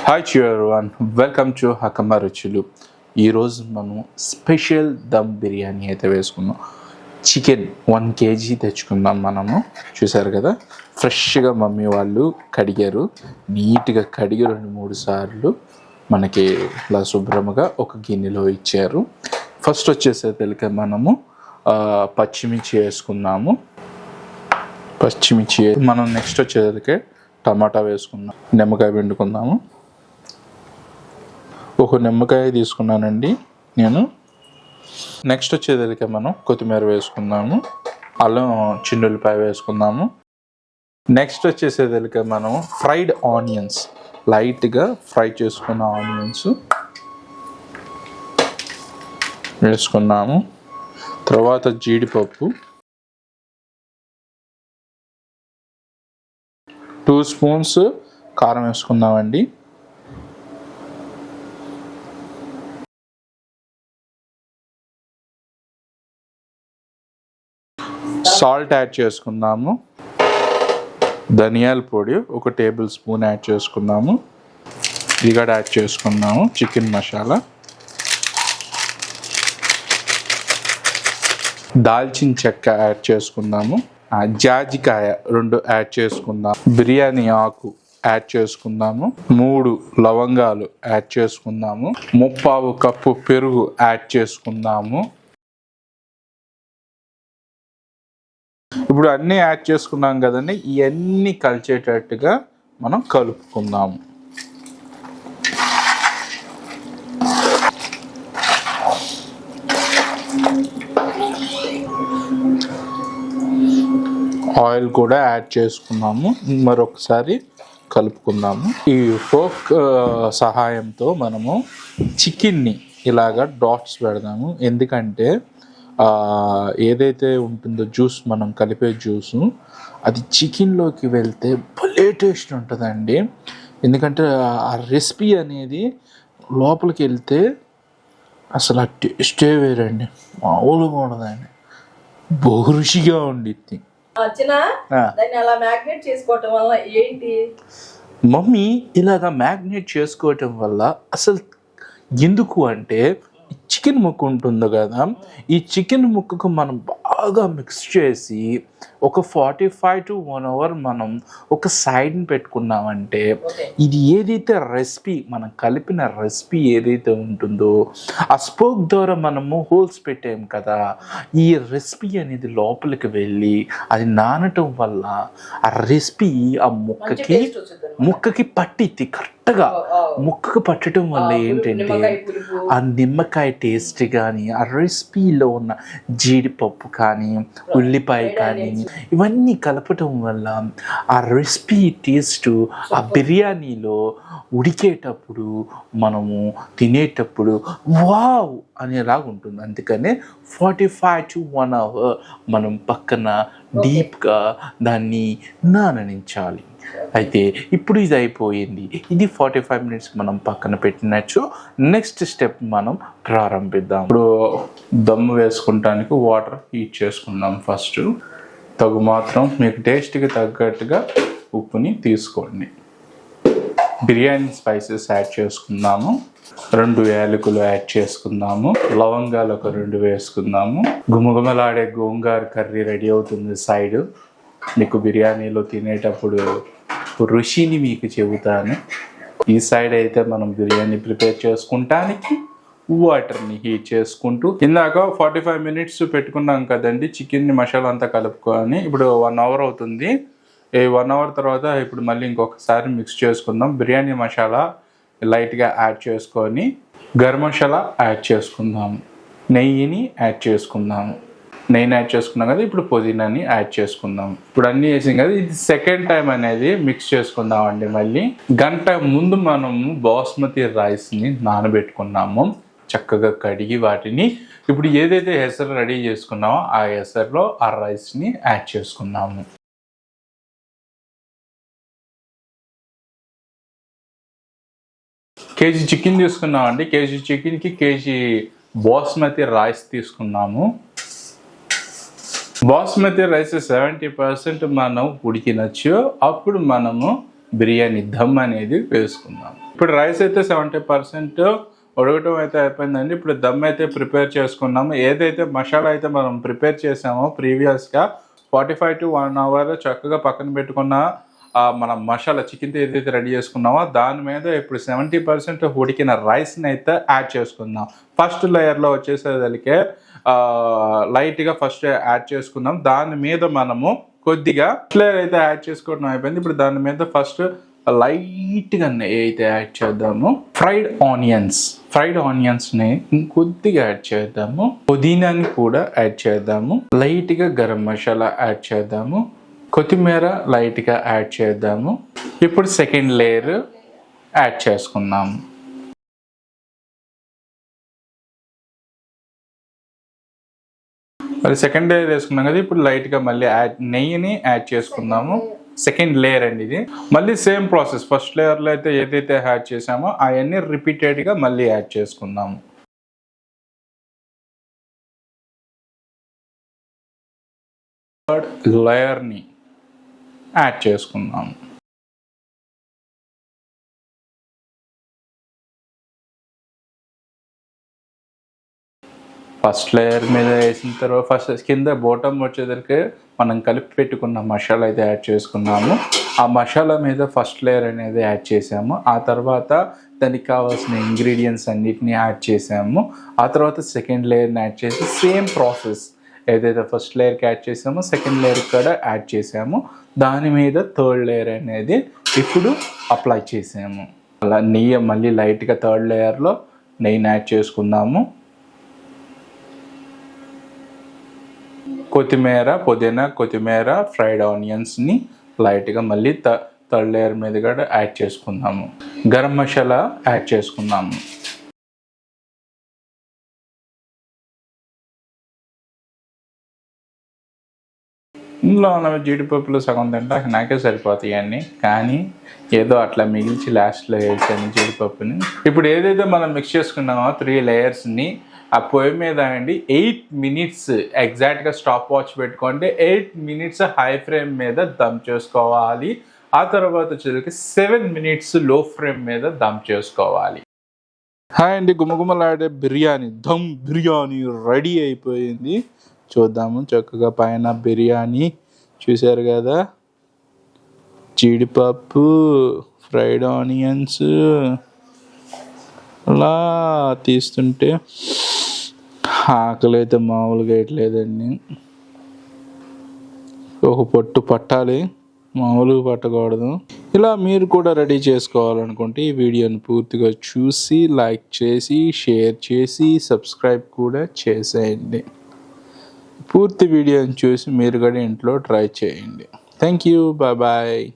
Hi everyone, welcome to హకమ్మ రుచులు. ఈరోజు మనం స్పెషల్ దమ్ బిర్యానీ అయితే వేసుకున్నాం. చికెన్ 1 kg తెచ్చుకున్నాం. మనము చూసారు కదా, ఫ్రెష్గా మమ్మీ వాళ్ళు కడిగారు, నీట్గా కడిగి 2-3 సార్లు మనకి ఇలా శుభ్రంగా ఒక గిన్నెలో ఇచ్చారు. ఫస్ట్ వచ్చేసేసరికి మనము పచ్చిమిర్చి వేసుకున్నాము. పచ్చిమిర్చి మనం నెక్స్ట్ వచ్చేసరికి టమాటా వేసుకున్నాం. నిమ్మకాయ పిండుకుందాము. ఒక నిమ్మకాయ తీసుకున్నానండి నేను. నెక్స్ట్ వచ్చేసరికి మనం కొత్తిమీర వేసుకుందాము. అల్లం చిన్నుల్లిపాయ వేసుకుందాము. నెక్స్ట్ వచ్చేసేసరికి మనం ఫ్రైడ్ ఆనియన్స్, లైట్గా ఫ్రై చేసుకున్న ఆనియన్స్ వేసుకున్నాము. తర్వాత జీడిపప్పు, 2 స్పూన్స్ కారం వేసుకుందామండి. సాల్ట్ యాడ్ చేసుకుందాము. ధనియాల పొడి 1 టేబుల్ స్పూన్ యాడ్ చేసుకుందాము. ఇగడ యాడ్ చేసుకుందాము. చికెన్ మసాలా, దాల్చిన చెక్క యాడ్ చేసుకుందాము. జాజికాయ 2 యాడ్ చేసుకుందాం. బిర్యానీ ఆకు యాడ్ చేసుకుందాము. 3 లవంగాలు యాడ్ చేసుకుందాము. 3/4 కప్పు పెరుగు యాడ్ చేసుకుందాము. ఇప్పుడు అన్నీ యాడ్ చేసుకున్నాం కదండి, ఇవన్నీ కలిసేటట్టుగా మనం కలుపుకుందాము. ఆయిల్ కూడా యాడ్ చేసుకున్నాము. మరొకసారి కలుపుకుందాము. ఈ ఫోర్క్ సహాయంతో మనము చికెన్ని ఇలాగా డాట్స్ పెడదాము. ఎందుకంటే ఏదైతే ఉంటుందో జ్యూస్, మనం కలిపే జ్యూసు, అది చికెన్లోకి వెళ్తే భలే టేస్ట్ ఉంటుందండి. ఎందుకంటే ఆ రెసిపీ అనేది లోపలికి వెళ్తే అసలు ఆ టేస్టే వేరండి, మామూలుగా ఉండదండి, బహు రుచిగా ఉండిద్ది. మమ్మీ ఇలాగా మ్యాగ్నేట్ చేసుకోవటం వల్ల అసలు ఎందుకు అంటే, చికెన్ ముక్క ఉంటుంది కదా, ఈ చికెన్ ముక్కకు మనం బాగా మిక్స్ చేసి ఒక 45 to 1 hour మనం ఒక సైడ్ని పెట్టుకున్నామంటే, ఇది ఏదైతే రెసిపీ, మనం కలిపిన రెసిపీ ఏదైతే ఉంటుందో, ఆ స్పోక్ ద్వారా మనము హోల్స్ పెట్టాం కదా, ఈ రెసిపీ అనేది లోపలికి వెళ్ళి అది నానటం వల్ల ఆ రెసిపీ ఆ ముక్కకి పట్టిద్ది. కరెక్ట్గా ముక్కకు పట్టడం వల్ల ఏంటంటే, ఆ నిమ్మకాయ టేస్ట్ కానీ, ఆ రెసిపీలో ఉన్న జీడిపప్పు కానీ, ఉల్లిపాయ కానీ, ఇవన్నీ కలపటం వల్ల ఆ రెసిపీ టేస్ట్ ఆ బిర్యానీలో ఉడికేటప్పుడు, మనము తినేటప్పుడు వావ్ అనేలాగా ఉంటుంది. అందుకనే 45 to 1 hour మనం పక్కన డీప్గా దాన్ని నాననించాలి. అయితే ఇప్పుడు ఇది అయిపోయింది. ఇది 45 minutes మనం పక్కన పెట్టినచ్చు. నెక్స్ట్ స్టెప్ మనం ప్రారంభిద్దాం. ఇప్పుడు దమ్ము వేసుకుంటానికి వాటర్ హీట్ చేసుకుందాం. ఫస్ట్ తగు మాత్రం మీకు టేస్ట్కి తగ్గట్టుగా ఉప్పుని తీసుకోండి. బిర్యానీ స్పైసెస్ యాడ్ చేసుకుందాము. 2 యాలకులు యాడ్ చేసుకుందాము. లవంగాలు ఒక 2 వేసుకుందాము. గుమగుమలాడే గోంగూర కర్రీ రెడీ అవుతుంది సైడ్. మీకు బిర్యానీలో తినేటప్పుడు రుచిని మీకు చెబుతాను. ఈ సైడ్ అయితే మనం బిర్యానీ ప్రిపేర్ చేసుకుంటానికి వాటర్ని హీట్ చేసుకుంటూ, ఇందాక 45 minutes పెట్టుకున్నాం కదండి చికెన్ని మసాలా అంతా కలుపుకొని. ఇప్పుడు 1 hour అవుతుంది. ఈ 1 hour తర్వాత ఇప్పుడు మళ్ళీ ఇంకొకసారి మిక్స్ చేసుకుందాం. బిర్యానీ మసాలా లైట్గా యాడ్ చేసుకొని, గరం మసాలా యాడ్ చేసుకుందాము. నెయ్యిని యాడ్ చేసుకుందాము. నెయ్యిని యాడ్ చేసుకున్నాం కదా, ఇప్పుడు పుదీనాని యాడ్ చేసుకుందాం. ఇప్పుడు అన్నీ వేసాం కదా, ఇది సెకండ్ టైం అనేది మిక్స్ చేసుకుందాం అండి. మళ్ళీ గంట ముందు మనము బాస్మతి రైస్ని నానబెట్టుకున్నాము, చక్కగా కడిగి వాటిని ఇప్పుడు ఏదైతే ఎసరు రెడీ చేసుకున్నామో ఆ ఎసరులో ఆ రైస్ని యాడ్ చేసుకున్నాము. కేజీ చికెన్ తీసుకున్నామండి. కేజీ చికెన్కి కేజీ బాస్మతి రైస్ తీసుకున్నాము. బాస్మతి రైస్ 70% మనం ఉడికినచ్చు. అప్పుడు మనము బిర్యానీ దమ్ అనేది వేసుకుందాం. ఇప్పుడు రైస్ అయితే 70% ఉడకటం అయితే అయిపోయిందండి. ఇప్పుడు దమ్ అయితే ప్రిపేర్ చేసుకున్నాము. ఏదైతే మసాలా అయితే మనం ప్రిపేర్ చేసామో ప్రీవియస్గా 45 to 1 hour చక్కగా పక్కన పెట్టుకున్న మనం మసాలా చికెన్తో ఏదైతే రెడీ చేసుకున్నామో దాని మీద ఇప్పుడు 70% ఉడికిన రైస్ని అయితే యాడ్ చేసుకుందాం. ఫస్ట్ లేయర్లో వచ్చేసేదలికే లైట్గా ఫస్ట్ యాడ్ చేసుకుందాం. దాని మీద మనము కొద్దిగా లేయర్ అయితే యాడ్ చేసుకోవడం అయిపోయింది. ఇప్పుడు దాని మీద ఫస్ట్ లైట్గా అయితే యాడ్ చేద్దాము ఫ్రైడ్ ఆనియన్స్ని ఇంకొద్దిగా యాడ్ చేద్దాము. పుదీనాని కూడా యాడ్ చేద్దాము. లైట్గా గరం మసాలా యాడ్ చేద్దాము. కొత్తిమీర లైట్గా యాడ్ చేద్దాము. ఇప్పుడు సెకండ్ లేయర్ యాడ్ చేసుకుందాము. మరి సెకండ్ లేయర్ వేసుకున్నాం కదా, ఇప్పుడు లైట్గా మళ్ళీ నెయ్యిని యాడ్ చేసుకుందాము. సెకండ్ లేయర్ అండి ఇది. మళ్ళీ సేమ్ ప్రాసెస్, ఫస్ట్ లేయర్లో అయితే ఏదైతే యాడ్ చేసామో అవన్నీ రిపీటెడ్గా మళ్ళీ యాడ్ చేసుకుందాము. థర్డ్ లేయర్ని యాడ్ చేసుకుందాము. ఫస్ట్ లేయర్ మీద వేసిన తర్వాత ఫస్ట్ కింద బోటం వచ్చేసరికి మనం కలిపి పెట్టుకున్న మసాలా అయితే యాడ్ చేసుకున్నాము. ఆ మసాలా మీద ఫస్ట్ లేయర్ అనేది యాడ్ చేసాము. ఆ తర్వాత దానికి కావాల్సిన ఇంగ్రీడియంట్స్ అన్నిటిని యాడ్ చేసాము. ఆ తర్వాత సెకండ్ లేయర్ని యాడ్ చేసి సేమ్ ప్రాసెస్ ఏదైతే ఫస్ట్ లేయర్కి యాడ్ చేసామో సెకండ్ లేయర్ కూడా యాడ్ చేసాము. దాని మీద థర్డ్ లేయర్ అనేది ఇప్పుడు అప్లై చేసాము. అలా నెయ్యి మళ్ళీ లైట్గా థర్డ్ లేయర్లో నెయ్యిని యాడ్ చేసుకుందాము. పుదీనా కొత్తిమీర ఫ్రైడ్ ఆనియన్స్ని లైట్గా మళ్ళీ థర్డ్ లేయర్ మీద కూడా యాడ్ చేసుకుందాము. గరం మసాలా యాడ్ చేసుకుందాము. ఇందులో ఉన్న జీడిపప్పులు సగం తింటా నాకే సరిపోతాయి అన్నీ, కానీ ఏదో అట్లా మిగిల్చి లాస్ట్లో వేసాను జీడిపప్పుని. ఇప్పుడు ఏదైతే మనం మిక్స్ చేసుకున్నామో 3 లేయర్స్ని ఆ పొయ్యి మీద అండి 8 minutes ఎగ్జాక్ట్గా స్టాప్ వాచ్ పెట్టుకోండి. 8 minutes హై ఫ్లేమ్ మీద దమ్ చేసుకోవాలి. ఆ తర్వాత వచ్చేసరికి 7 minutes లో ఫ్లేమ్ మీద దమ్ చేసుకోవాలి. హాయ్ అండి, గుమగుమలాడే దమ్ బిర్యానీ రెడీ అయిపోయింది. చూద్దాము. చక్కగా పైన బిర్యానీ చూశారు కదా, జీడిపప్పు, ఫ్రైడ్ ఆనియన్స్ అలా తీస్తుంటే ఆకలి అయితే మామూలుగా వేయట్లేదండి. ఒక పొట్టు పట్టాలి, మామూలుగా పట్టకూడదు. ఇలా మీరు కూడా రెడీ చేసుకోవాలనుకుంటే ఈ వీడియోని పూర్తిగా చూసి లైక్ చేసి షేర్ చేసి సబ్స్క్రైబ్ కూడా చేసేయండి. పూర్తి వీడియోని చూసి మీరు కూడా ఇంట్లో ట్రై చేయండి. Thank you, bye bye.